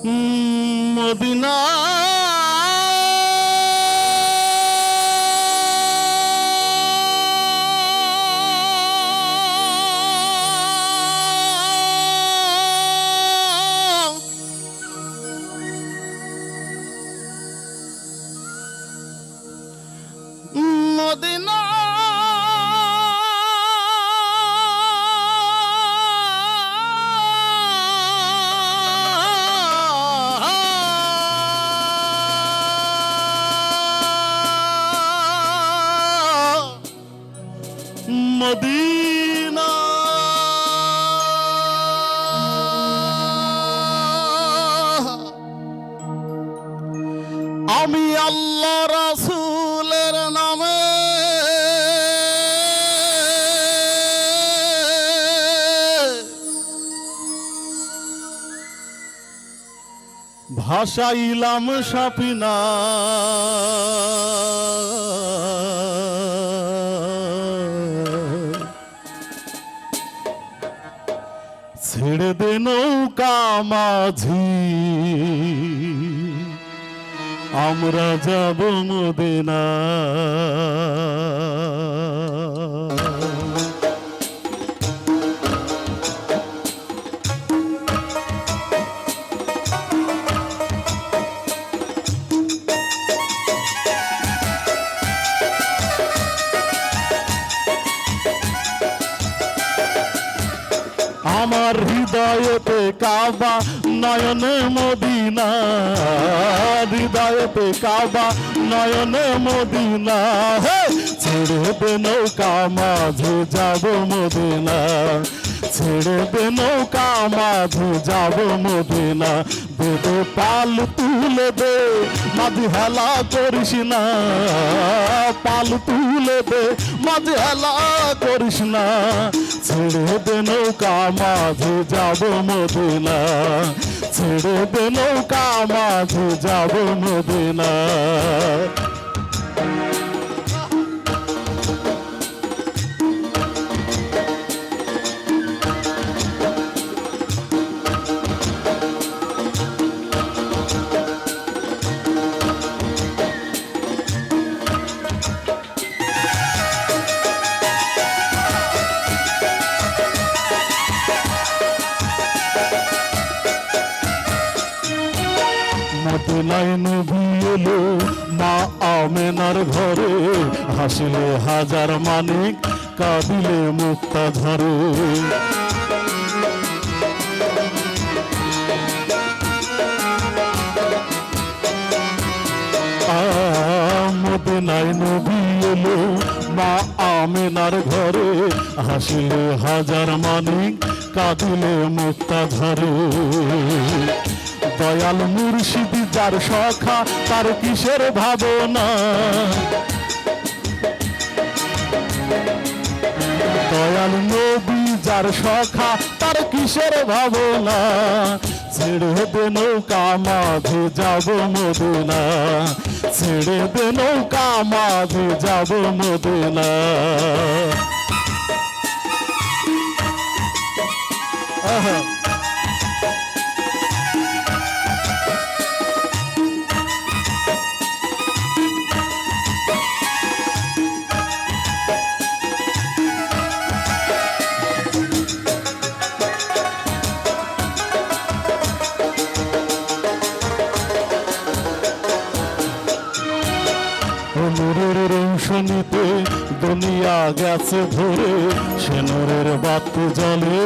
Medina Medina Medina আমি আল্লাহ রাসূলের নামে ভাসাইলাম সাফিনা ছেড়ে দে নৌকা মাঝি আমরা যাব মদিনা আমার হৃদয়তে কাবা নয়নে মদিনা হৃদয়তে কাবা নয়নে মদিনা ছেড়ে দে নৌকা মাঝে যাব মদিনা ছেড়ে দে নৌকা মাঝে যাব মদিনা দে পাল তুলে দে মাঝে হেলা করিস না পাল তুলে দে মাঝে হেলা করিস না ছেড়ে দে নৌকা মাঝে যাব মদিনা ছেড়ে দে নৌকা মাঝে যাব মদিনা মদিনায় নবী এলো মা আমেনার ঘরে হাসিলে হাজার মানিক কাঁদিলে মুক্তা ঝরে মদিনায় নবী এলো মা আমেনার ঘরে হাসিলে হাজার মানিক কাঁদিলে মুক্তা ঝরে দয়াল মুর্শিদ যার সখা তার কিসের ভাবনা দয়াল নবী যার সখা তার কিসের ভাবনা ছেড়ে দে নৌকা মাঝে যাব মদিনা ছেড়ে দে নৌকা মাঝে যাব মদিনা নূরের রৌশনীতে দুনিয়া গেছে ভরে সে নূরের বাতি জ্বলে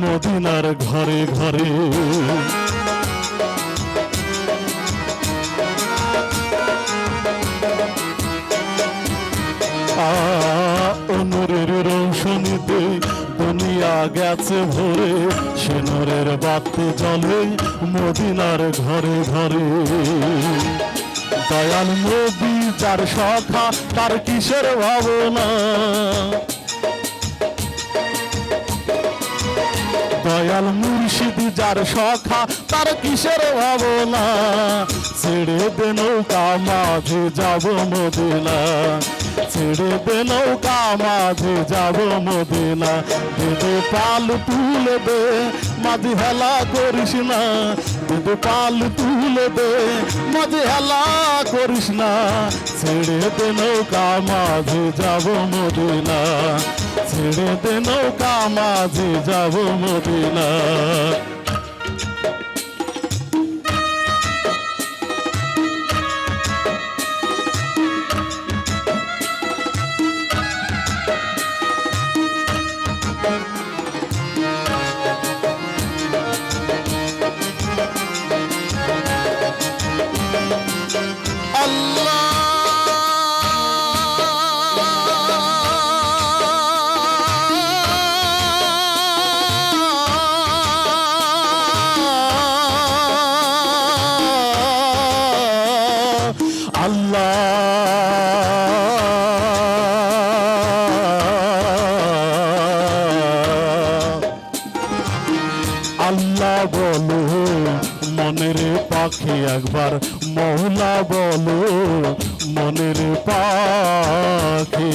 মদিনার ঘরে ঘরে নূরের রৌশনীতে দুনিয়া গেছে ভরে সে নূরের বাতি জ্বলে মদিনার ঘরে ঘরে দয়াল নবী যার সখা তার কিসের ভাবনা দয়াল মুর্শিদ যার সখা তার কিসের ভাবনা ছেড়ে দে নৌকা মাঝে যাব মদিনা ছেড়ে দে নৌকা মাঝে যাব মদিনা। দে পাল তুলে দে মাঝে হেলা করিস না, দে পাল তুলে দে মাঝে হেলা করিস না। ছেড়ে দে নৌকা মাঝে যাব মদিনা, ছেড়ে দে নৌকা মাঝে যাব মদিনা। আল্লাহ বলো মনের পাখি একবার, মৌলা বলো মনের পাখি।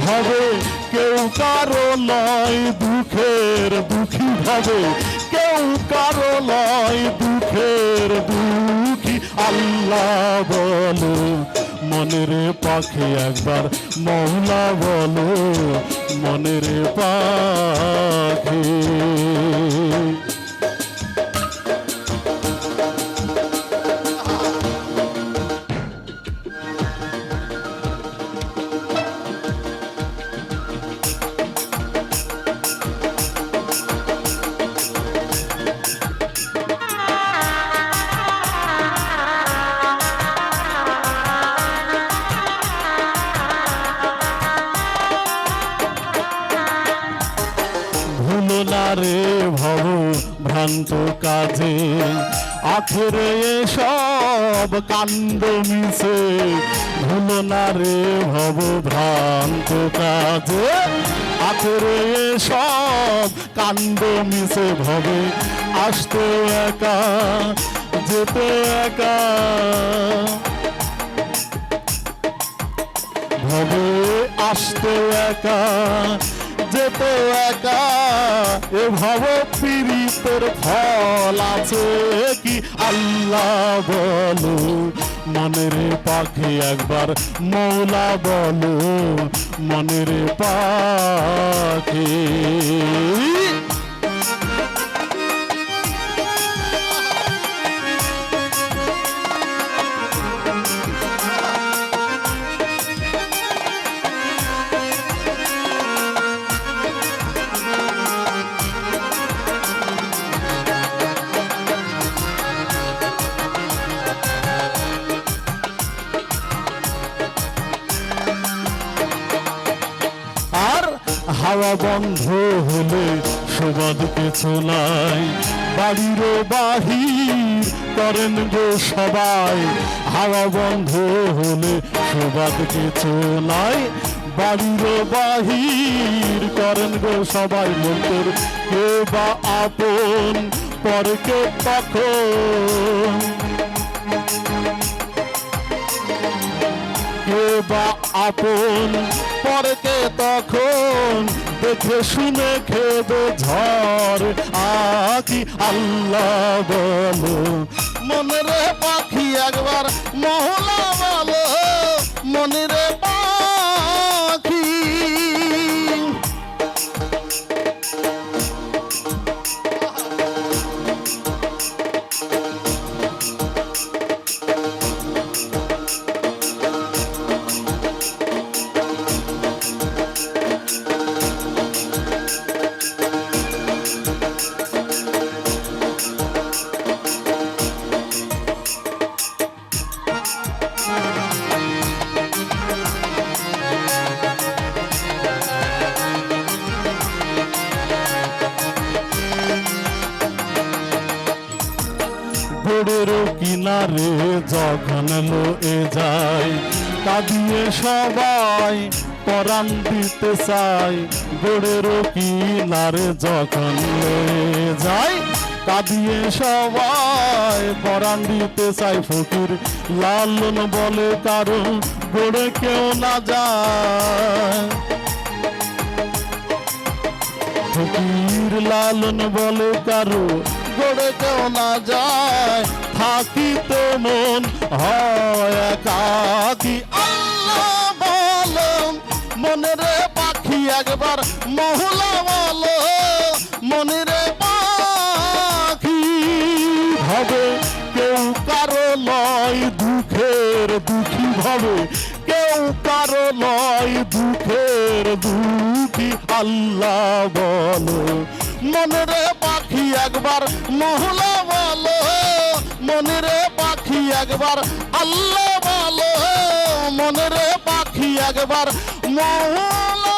ভাবে কেউ কারো নয় দুঃখের দুঃখী, ভাবে কেউ কারো নয় দুঃখের দুঃখী। আল্লাহ বলো মনের পাখি একবার, মৌলা বলো মনের পাখি। ভুলো না রে ভব ভ্রান্ত কাজে, আখেরে সব কাণ্ড মিশে। ভুলো না রে ভব ভ্রান্ত কাজে, আখেরে সব কাণ্ড মিশে। ভবে আসতে একা যেতে একা, ভবে আসতে একা যেতে একা। এ ভব পীড়িতের ফল আছে কি? আল্লাহ বলো মনের পাখি একবার, মৌলা বলো মনের পাখি। হাওয়া বন্ধ হলে সুবাদ কিছু নাই, বাড়ির বাহির করেন গো সবাই। হাওয়া বন্ধ হলে সুবাদ কিছু নাই, বাড়ির বাহির করেন গো সবাই। মন্তর কে বা আপন পরকে তখন, কে বা আপন পরকে তখন। দেখে শুনে খেদো ঝড় আকি। আল্লাহ বলো মনের পাখি একবার, মহলা বলো মনের পাখি। বোর্ডের কিনারে যখন লয়ে যায়, কাঁদিয়ে সবাই পরাণ দিতে চাই। বোর্ডের কিনারে যখন লয়ে যায়, কাঁদিয়ে সবাই পরাণ দিতে চাই ফকির লালন বলে কারো গড়ে কেউ না যায় ফকির লালন বলে কারো গড়ে কেউ না যায় থাকিতে মন হয় একাকী আল্লাহ বলো মনের পাখি একবার মহলা বলো মনের পাখি ভাবে কেউ কারো লয় দুঃখের দুঃখী ভাবে কেউ কারো লয় দুঃখের দুঃখী আল্লাহ বলো মনের পাখি একবার মহলা বলো মনের পাখি একবার আল্লাহ বলো মনের পাখি একবার মহলা